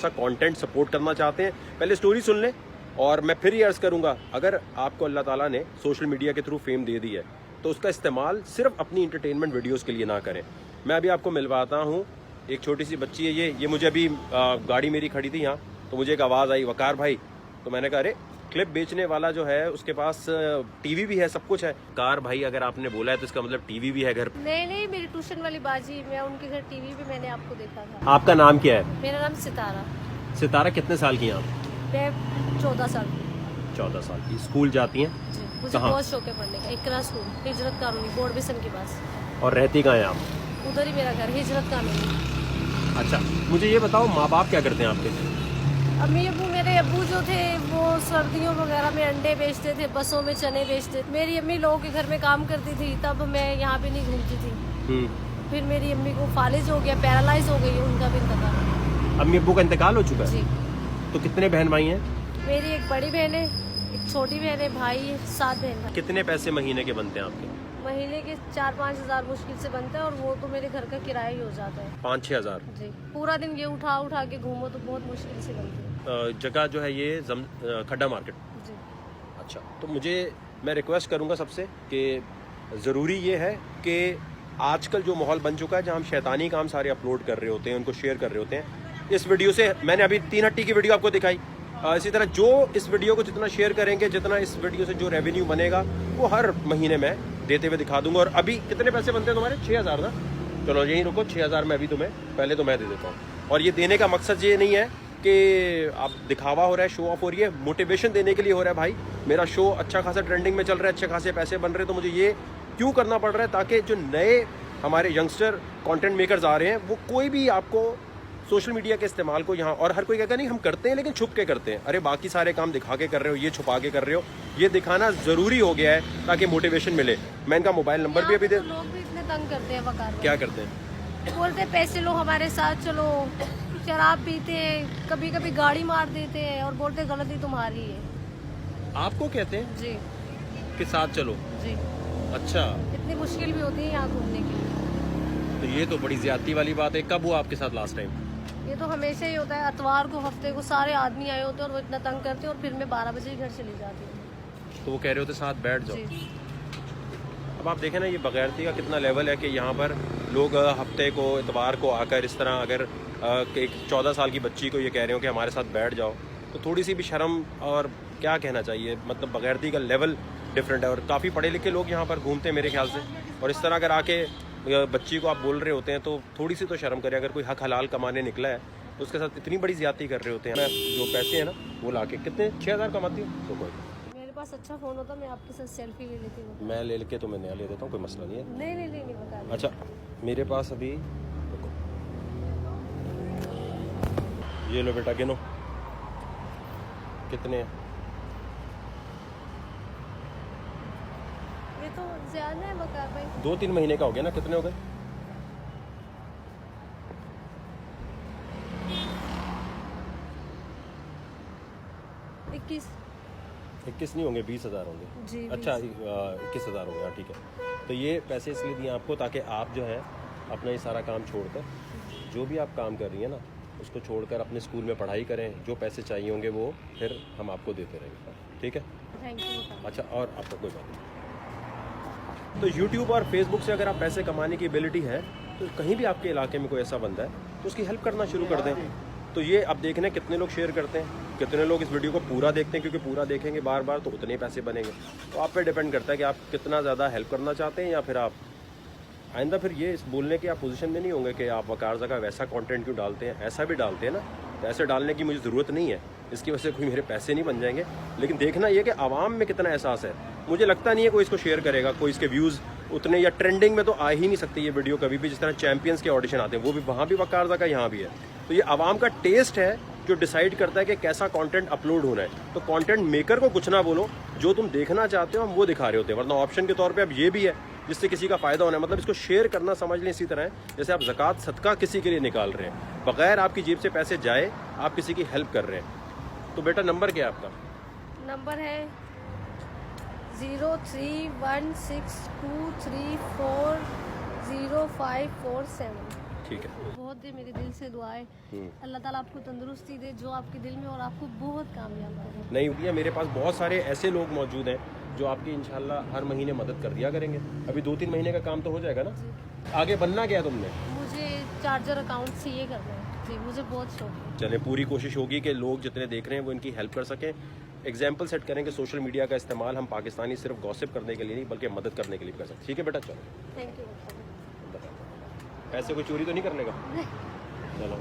सा content support करना चाहते हैं, पहले स्टोरी सुन लें और मैं फिर ये अर्ज़ करूंगा, अगर आपको अल्लाह ताला ने सोशल मीडिया के थ्रू फेम दे दी है तो उसका इस्तेमाल सिर्फ अपनी इंटरटेनमेंट वीडियोस के लिए ना करें। मैं अभी आपको मिलवाता हूँ, एक छोटी सी बच्ची है ये मुझे अभी गाड़ी मेरी खड़ी थी यहाँ, तो मुझे एक आवाज़ आई वकार भाई, तो मैंने कहा अरे क्लिप बेचने वाला जो है उसके पास टीवी भी है, सब कुछ है। कार भाई अगर आपने बोला है तो इसका मतलब टीवी भी है घर? नहीं, मेरी ट्यूशन वाली बाजी, मैं उनके घर टीवी भी मैंने आपको देखा था। आपका नाम क्या है? मेरा नाम सितारा। सितारा कितने साल की हैं आप? मैं 14 साल की। 14 साल की। स्कूल जाती हैं? मुझे बहुत शौक है पढ़ने का। इकरा स्कूल, हिजरत कॉलोनी, बोर्ड बेसन के पास। और रहती कहाँ हैं आप? उधर ही मेरा घर, हिजरत कॉलोनी। अच्छा, मुझे ये बताओ माँ बाप क्या करते हैं आपके? मेरे अब्बू जो थे वो सर्दियों वगैरह में अंडे बेचते थे, बसों में चने बेचते थे। मेरी अम्मी लोगों के घर में काम करती थी, तब मैं यहाँ पे नहीं घूमती थी। फिर मेरी अम्मी को फालिज हो गया, पैरालाइज हो गई, उनका भी इंतकाल। अम्मी अब्बू का इंतकाल हो चुका है? जी। तो कितने बहन भाई हैं? मेरी एक बड़ी बहन है, एक छोटी बहन है, भाई है, 7 बहन। कितने पैसे महीने के बनते हैं आपके? महीने के 4-5 हजार मुश्किल से बनता है, और वो तो मेरे घर का किराया ही हो जाता है। 5-6 हज़ार? जी। पूरा दिन ये उठा के घूमो तो बहुत मुश्किल से बनती है। जगह जो है ये खड्डा मार्केट? जी। अच्छा, तो मैं रिक्वेस्ट करूंगा सबसे कि ज़रूरी ये है कि आजकल जो माहौल बन चुका है जहां हम शैतानी काम सारे अपलोड कर रहे होते हैं, उनको शेयर कर रहे होते हैं, इस वीडियो से मैंने अभी 3 हट्टी की वीडियो आपको दिखाई, इसी तरह जो इस वीडियो को जितना शेयर करेंगे, जितना इस वीडियो से जो रेवेन्यू बनेगा वो हर महीने में देते हुए दिखा दूंगा। और अभी कितने पैसे बनते हैं तुम्हारे? 6 हज़ार ना? चलो यहीं रुको, 6 हज़ार मैं अभी तुम्हें पहले तो मैं दे देता हूँ। और ये देने का मकसद ये नहीं है कि आप दिखावा हो रहा है, शो ऑफ हो रही है, मोटिवेशन देने के लिए हो रहा है। भाई मेरा शो अच्छा खासा ट्रेंडिंग में चल रहा है, अच्छे खासे पैसे बन रहे हैं, तो मुझे ये क्यों करना पड़ रहा है? ताकि जो नए हमारे यंगस्टर कंटेंट मेकर्स आ रहे हैं वो कोई भी आपको सोशल मीडिया के इस्तेमाल को यहाँ, और हर कोई कहता नहीं हम करते हैं लेकिन छुप के करते हैं, अरे बाकी सारे काम दिखा के कर रहे हो, ये छुपा के कर रहे हो, ये दिखाना ज़रूरी हो गया है ताकि मोटिवेशन मिले। मैं इनका मोबाइल नंबर भी अभी दे। लोग भी इतने तंग करते हैं वकार। क्या करते हैं? बोलते पैसे लो हमारे साथ, चलो शराब पीते, कभी कभी गाड़ी मार देते हैं और बोलते गलती तुम्हारी है। आपको कहते हैं? जी। कि साथ चलो? जी। अच्छा, इतनी मुश्किल भी होती है यहाँ घूमने के लिए। तो ये तो बड़ी ज्यादती वाली बात है। कब हुआ आपके साथ लास्ट टाइम? ये तो हमेशा ही होता है, अतवार को हफ्ते को सारे आदमी आए होते हैं और वो इतना तंग करते हैं, और फिर मैं 12 बजे घर चली जाती हूँ। तो वो कह रहे होते साथ बैठ जाओ। जी। अब आप देखें ना ये बगैरती का कितना लेवल है कि यहाँ पर लोग हफ्ते को, इतवार को आकर इस तरह अगर एक 14 साल की बच्ची को ये कह रहे हो कि हमारे साथ बैठ जाओ, तो थोड़ी सी भी शर्म, और क्या कहना चाहिए, मतलब बगैरती का लेवल डिफरेंट है। और काफ़ी पढ़े लिखे लोग यहाँ पर घूमते हैं मेरे ख्याल से, और इस तरह अगर आके बच्ची को आप बोल रहे होते हैं तो थोड़ी सी तो शर्म करें। अगर कोई हक हलाल कमाने निकला है तो उसके साथ इतनी बड़ी ज्यादती कर रहे होते हैं। जो पैसे हैं ना वो ला के, कितने 6 हज़ार कमाती हूँ तो कोई, मेरे पास अच्छा फोन होता मैं आपके साथ सेल्फी ले लेती हूँ। मैं ले लेके तो मैं नया ले देता हूँ, कोई मसला नहीं है। नहीं बता। अच्छा, मेरे पास अभी ये लो बेटा, गिनो कितने? ये तो ज्यादा है वकार भाई। 2-3 महीने का हो गया ना? कितने हो गए? 21 नहीं होंगे, 20 हज़ार होंगे जी। अच्छा, 21 हज़ार हो गया, ठीक है। तो ये पैसे इसलिए दिए आपको ताकि आप जो है अपना ये सारा काम छोड़कर, जो भी आप काम कर रही हैं ना उसको छोड़कर अपने स्कूल में पढ़ाई करें। जो पैसे चाहिए होंगे वो फिर हम आपको देते रहेंगे, ठीक है? Thank you. अच्छा, और आपका कोई बात नहीं। तो यूट्यूब और फेसबुक से अगर आप पैसे कमाने की एबिलिटी है तो कहीं भी आपके इलाके में कोई ऐसा बंदा है तो उसकी हेल्प करना शुरू कर दें। तो ये अब देखने कितने लोग शेयर करते हैं, कितने लोग इस वीडियो को पूरा देखते हैं, क्योंकि पूरा देखेंगे बार बार तो उतने पैसे बनेंगे। तो आप पे डिपेंड करता है कि आप कितना ज़्यादा हेल्प करना चाहते हैं, या फिर आप आइंदा फिर ये बोलने के आप पोजीशन में नहीं होंगे कि आप वकार जगह वैसा कंटेंट क्यों डालते हैं। ऐसा भी डालते हैं ना, तो ऐसे डालने की मुझे ज़रूरत नहीं है, इसकी वजह से कोई मेरे पैसे नहीं बन जाएंगे। लेकिन देखना ये कि आवाम में कितना एहसास है। मुझे लगता नहीं है कोई इसको शेयर करेगा, कोई इसके व्यूज़ उतने, या ट्रेंडिंग में तो आ ही नहीं सकती ये वीडियो कभी भी। जिस तरह चैंपियंस के ऑडिशन आते हैं वो भी वहाँ भी वकार जगह यहाँ भी है। तो ये आवाम का टेस्ट है जो डिसाइड करता है कि कैसा कंटेंट अपलोड होना है। तो कंटेंट मेकर को कुछ ना बोलो, जो तुम देखना चाहते हो हम वो दिखा रहे होते हैं, वरना ऑप्शन के तौर पे अब ये भी है जिससे किसी का फायदा होना है। मतलब इसको शेयर करना समझ लें इसी तरह है जैसे आप ज़कात सदका किसी के लिए निकाल रहे हैं, बगैर आपकी जेब से पैसे जाए आप किसी की हेल्प कर रहे हैं। तो बेटा नंबर क्या है आपका? नंबर है 031623400547। ठीक है। बहुत दे मेरे दिल से दुआएं, अल्लाह ताला आपको तंदुरुस्ती दे जो आपके दिल में, और आपको बहुत कामयाब करे। नहीं भैया, मेरे पास बहुत सारे ऐसे लोग मौजूद हैं जो आपकी इंशाल्लाह हर महीने मदद कर दिया करेंगे। अभी 2-3 महीने का काम तो हो जाएगा ना। आगे बनना क्या है तुमने? मुझे चार्जर अकाउंट से ये करना है जी, मुझे बहुत शौक है। चले, पूरी कोशिश होगी कि लोग जितने देख रहे हैं वो इनकी हेल्प कर सकें। एग्जाम्पल सेट करें कि सोशल मीडिया का इस्तेमाल हम पाकिस्तानी सिर्फ गॉसिप करने के लिए नहीं बल्कि मदद करने के लिए कर सकते। ठीक है बेटा, चलो। Thank you. पैसे कोई चोरी तो नहीं करने का? चलो।